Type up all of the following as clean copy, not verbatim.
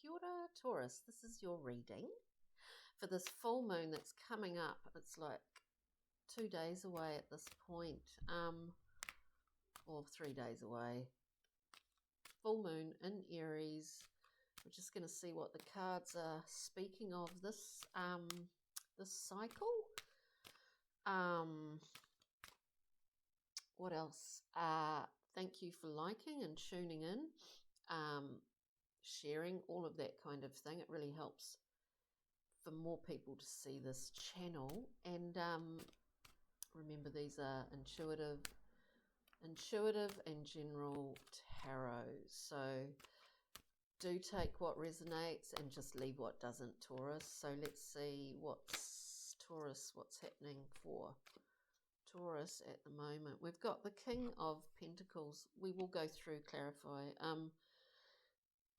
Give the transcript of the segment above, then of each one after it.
Kia ora, Taurus. This is your reading for this full moon that's coming up. It's like 2 days away at this point, or 3 days away. Full moon in Aries. We're just going to see what the cards are speaking of this this cycle. What else? Thank you for liking and tuning in, sharing, all of that kind of thing. It really helps for more people to see this channel. And remember, these are intuitive and general tarot. So do take what resonates and just leave what doesn't, Taurus. So let's see what's happening for Taurus at the moment. We've got the King of Pentacles. We will go through, clarify.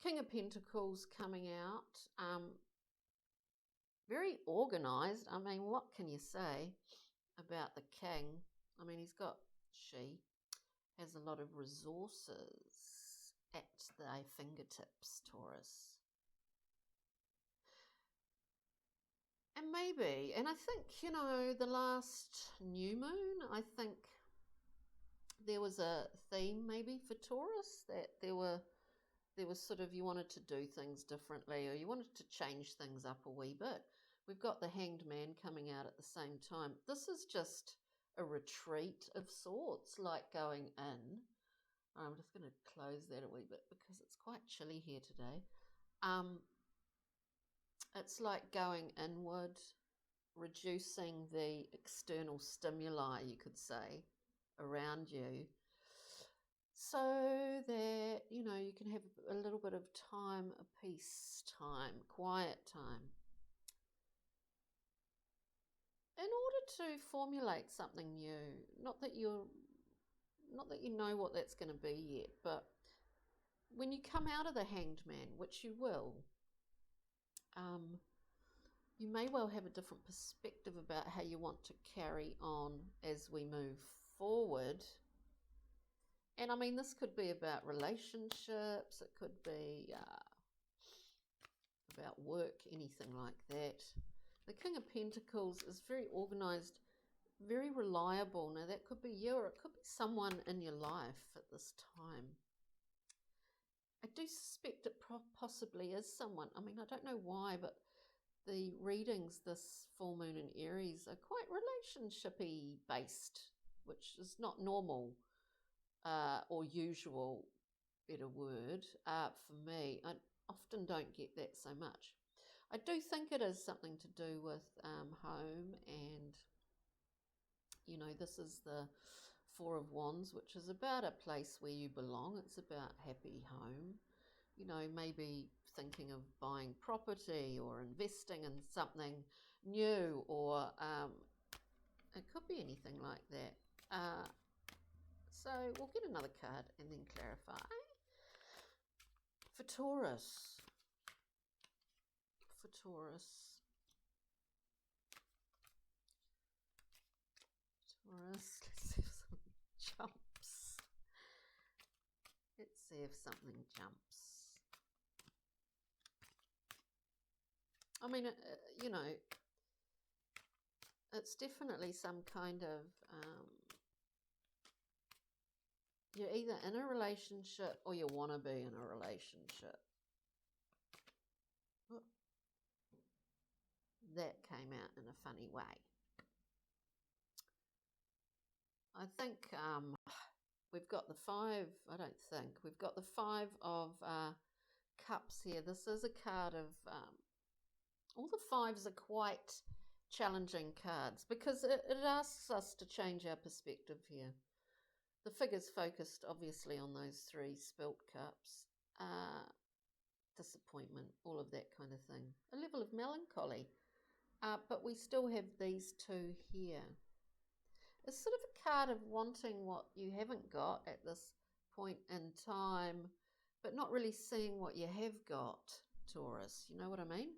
King of Pentacles coming out. Very organised. I mean, what can you say about the King? I mean, she has a lot of resources at their fingertips, Taurus. And maybe, and I think, the last new moon, I think there was a theme maybe for Taurus, that there was sort of, you wanted to do things differently, or you wanted to change things up a wee bit. We've got the Hanged Man coming out at the same time. This is just a retreat of sorts, like going in. I'm just going to close that a wee bit because it's quite chilly here today. It's like going inward, reducing the external stimuli, you could say, around you, so that, you can have a little bit of time, a peace time, quiet time, in order to formulate something new. Not that you know what that's going to be yet, but when you come out of the Hanged Man, which you will, you may well have a different perspective about how you want to carry on as we move forward. And I mean, this could be about relationships, it could be about work, anything like that. The King of Pentacles is very organised, very reliable. Now, that could be you, or it could be someone in your life at this time. I do suspect it possibly is someone. I mean, I don't know why, but the readings this full moon in Aries are quite relationshipy based, which is not normal or usual, better word, for me. I often don't get that so much. I do think it is something to do with home, and this is the Four of Wands, which is about a place where you belong. It's about happy home. Maybe thinking of buying property or investing in something new, or it could be anything like that. So we'll get another card and then clarify. For Taurus. Taurus, let's see if something jumps. Let's see if something jumps. I mean, it's definitely some kind of, you're either in a relationship or you want to be in a relationship. Oh, that came out in a funny way. I think we've got the we've got the Five of Cups here. This is a card of, all the fives are quite challenging cards because it asks us to change our perspective here. The figure's focused obviously on those three spilt cups, disappointment, all of that kind of thing. A level of melancholy, but we still have these two here. It's sort of a card of wanting what you haven't got at this point in time, but not really seeing what you have got, Taurus. You know what I mean?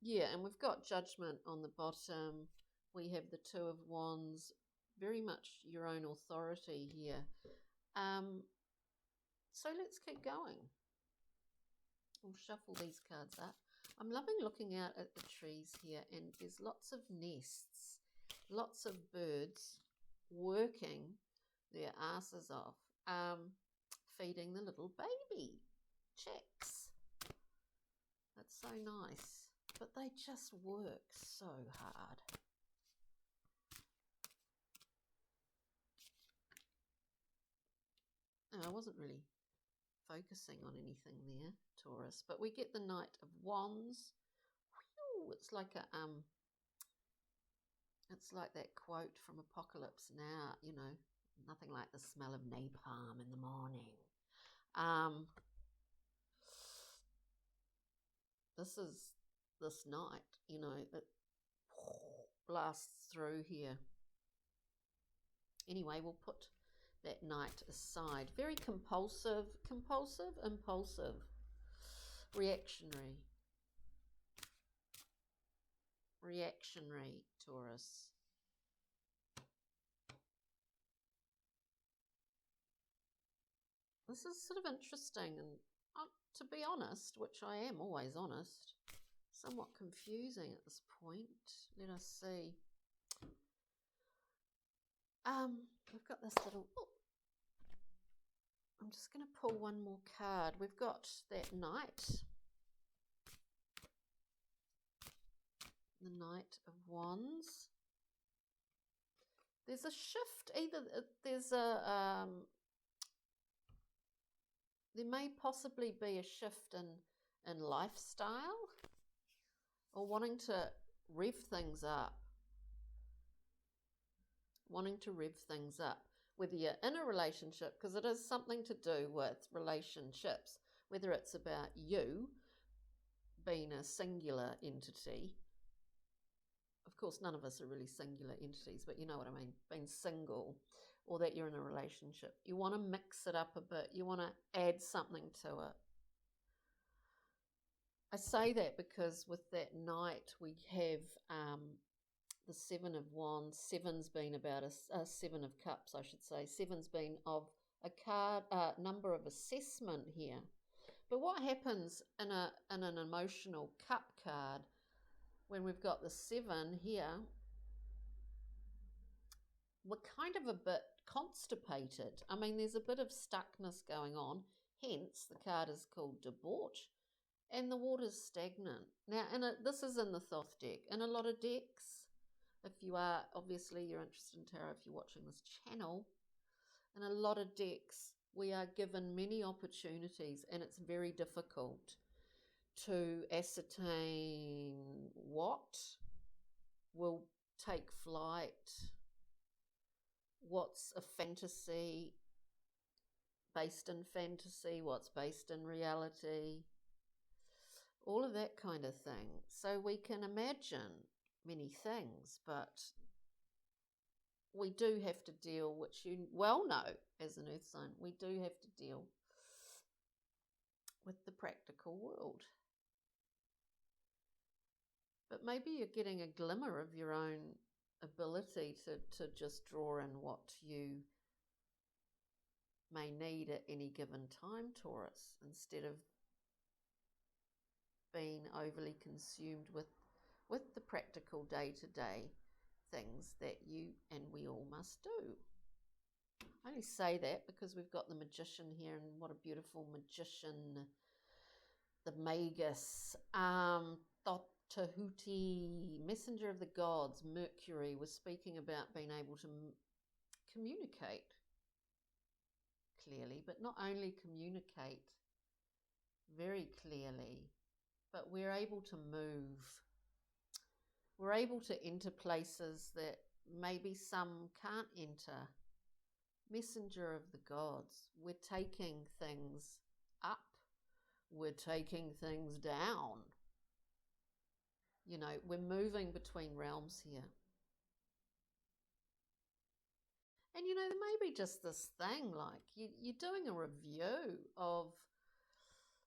Yeah, and we've got Judgment on the bottom. We have the Two of Wands, very much your own authority here. So let's keep going. We'll shuffle these cards up. I'm loving looking out at the trees here, and there's lots of nests, lots of birds working their asses off, feeding the little baby chicks. That's so nice, but they just work so hard. And I wasn't really focusing on anything there, Taurus, but we get the Knight of Wands. Whew, it's like that quote from Apocalypse Now, you know, nothing like the smell of napalm in the morning. This is this night, you know, that blasts through here. Anyway, we'll put that Knight aside. Very compulsive, impulsive, reactionary, Taurus. This is sort of interesting, and to be honest, which I am always honest, somewhat confusing at this point. Let us see. We've got this little... Oh, I'm just going to pull one more card. We've got that Knight. The Knight of Wands. There's a shift. Either there's a... there may possibly be a shift in lifestyle, or wanting to rev things up. Whether you're in a relationship, because it is something to do with relationships, whether it's about you being a singular entity. Of course, none of us are really singular entities, but you know what I mean, being single, or that you're in a relationship. You want to mix it up a bit. You want to add something to it. I say that because with that Knight, we have the Seven of Wands. Seven's been about a Seven of Cups, I should say. Seven's been of a card, number of assessment here. But what happens in an emotional cup card, when we've got the Seven here, we're kind of a bit constipated. I mean, there's a bit of stuckness going on. Hence, the card is called Debauch, and the water's stagnant. Now, this is in the Thoth deck. In a lot of decks, if you are, obviously, you're interested in tarot, if you're watching this channel, in a lot of decks, we are given many opportunities, and it's very difficult to ascertain what will take flight, what's a fantasy, based in fantasy, what's based in reality, all of that kind of thing. So we can imagine many things, but we do have to deal, which you well know as an earth sign, we do have to deal with the practical world. But maybe you're getting a glimmer of your own ability to just draw in what you may need at any given time, Taurus, instead of being overly consumed with the practical day-to-day things that you and we all must do. I only say that because we've got the Magician here, and what a beautiful magician, the Magus, Tahuti, messenger of the gods, Mercury, was speaking about being able to communicate clearly, but not only communicate very clearly, but we're able to move. We're able to enter places that maybe some can't enter. Messenger of the gods. We're taking things up. We're taking things down. You know, we're moving between realms here. And, you know, there may be just this thing, like you're doing a review of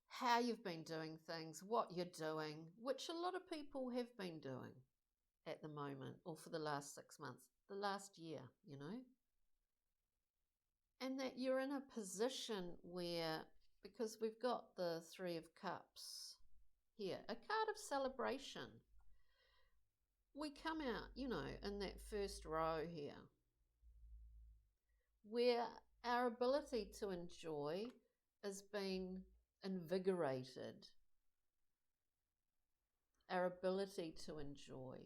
how you've been doing things, what you're doing, which a lot of people have been doing at the moment, or for the last 6 months, the last year, you know. and that you're in a position where, because we've got the Three of Cups here, a card of celebration. We come out, you know, in that first row here, where our ability to enjoy is being invigorated. Our ability to enjoy.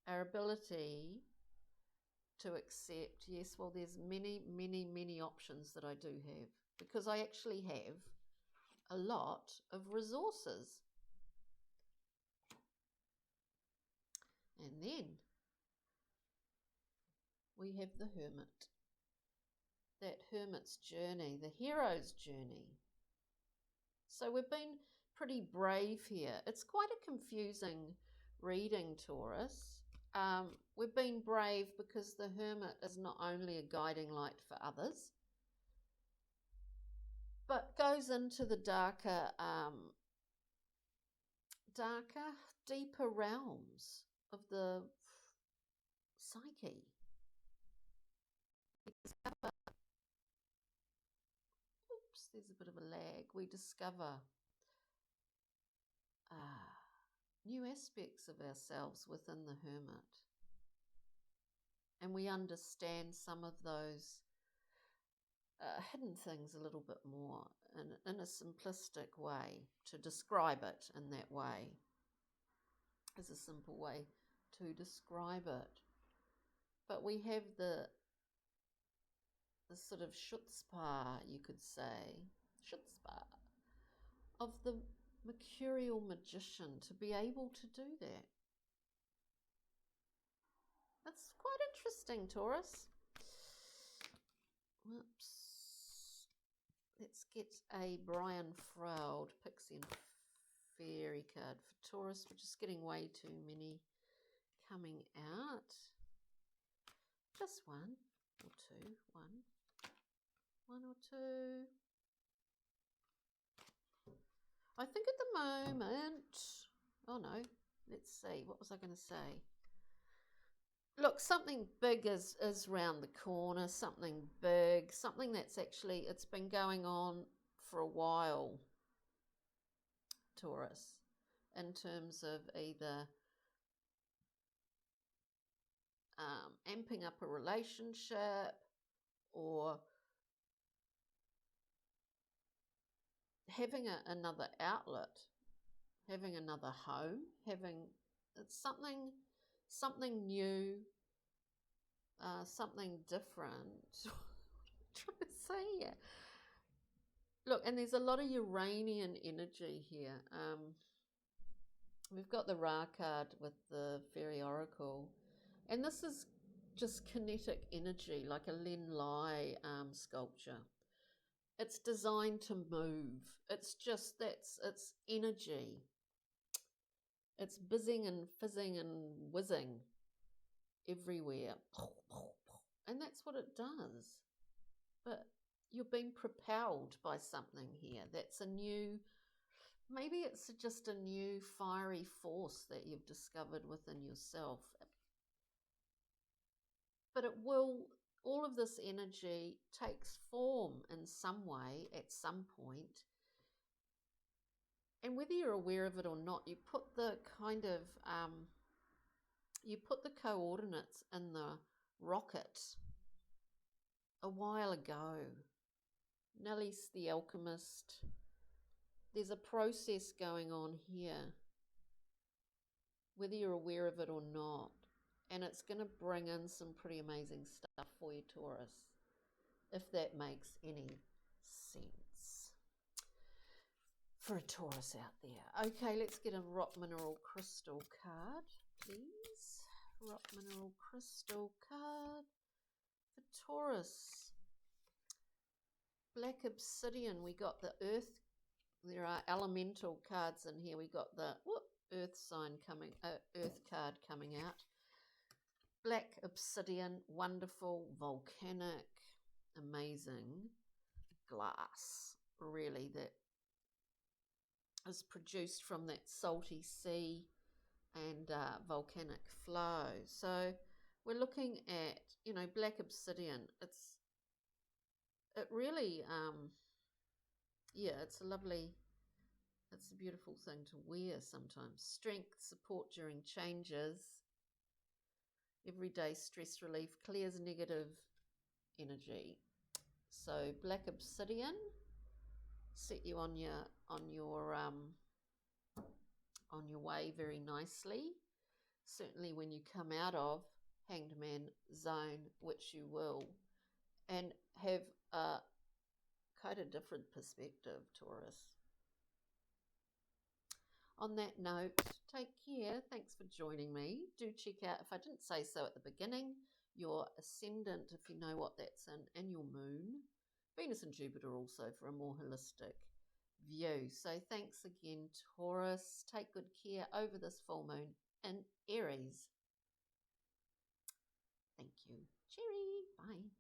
Our ability to accept, yes, well, there's many, many, many options that I do have, because I actually have a lot of resources. And then we have the Hermit. That Hermit's journey, the hero's journey. So we've been pretty brave here. It's quite a confusing reading, Taurus. We've been brave because the Hermit is not only a guiding light for others, but goes into the darker, deeper realms of the psyche. Oops, there's a bit of a lag. We discover new aspects of ourselves within the Hermit. And we understand some of those hidden things a little bit more in a simplistic way. To describe it in that way is a simple way to describe it. But we have the sort of chutzpah, you could say, chutzpah of the mercurial magician to be able to do that. That's quite interesting, Taurus. Whoops. Let's get a Brian Froud Pixie and Fairy card for Taurus. We're just getting way too many coming out. Just one or two. One or two. I think at the moment, oh no, let's see, what was I going to say? Look, something big is round the corner, something big, something that's actually, it's been going on for a while, Taurus, in terms of either amping up a relationship or having another outlet, having another home, it's something new, something different. What am I trying to say here? Look, and there's a lot of Uranian energy here. We've got the Ra card with the Fairy Oracle, and this is just kinetic energy, like a Len Lai sculpture. It's designed to move. It's just, it's energy. It's buzzing and fizzing and whizzing everywhere. And that's what it does. But you're being propelled by something here. That's a new, maybe it's just a new fiery force that you've discovered within yourself. But it will, all of this energy takes form in some way at some point. And whether you're aware of it or not, you put the kind of, you put the coordinates in the rocket a while ago. Nelly's the alchemist. There's a process going on here, whether you're aware of it or not. And it's going to bring in some pretty amazing stuff for you, Taurus, if that makes any sense. For a Taurus out there. Okay, let's get a rock mineral crystal card, please. Rock mineral crystal card for Taurus. Black obsidian, we got the earth. There are elemental cards in here. We got the earth sign coming, earth card coming out. Black obsidian, wonderful, volcanic, amazing glass, really, that is produced from that salty sea and volcanic flow. So we're looking at, black obsidian. it really, yeah, it's a beautiful thing to wear sometimes. Strength, support during changes, everyday stress relief, clears negative energy. So black obsidian, set you on your way very nicely. Certainly when you come out of Hanged Man zone, which you will, and have quite a different perspective, Taurus. On that note, take care. Thanks for joining me. Do check out, if I didn't say so at the beginning, your ascendant, if you know what that's in, and your moon. Venus and Jupiter also for a more holistic view. So thanks again, Taurus. Take good care over this full moon in Aries. Thank you. Cheery. Bye.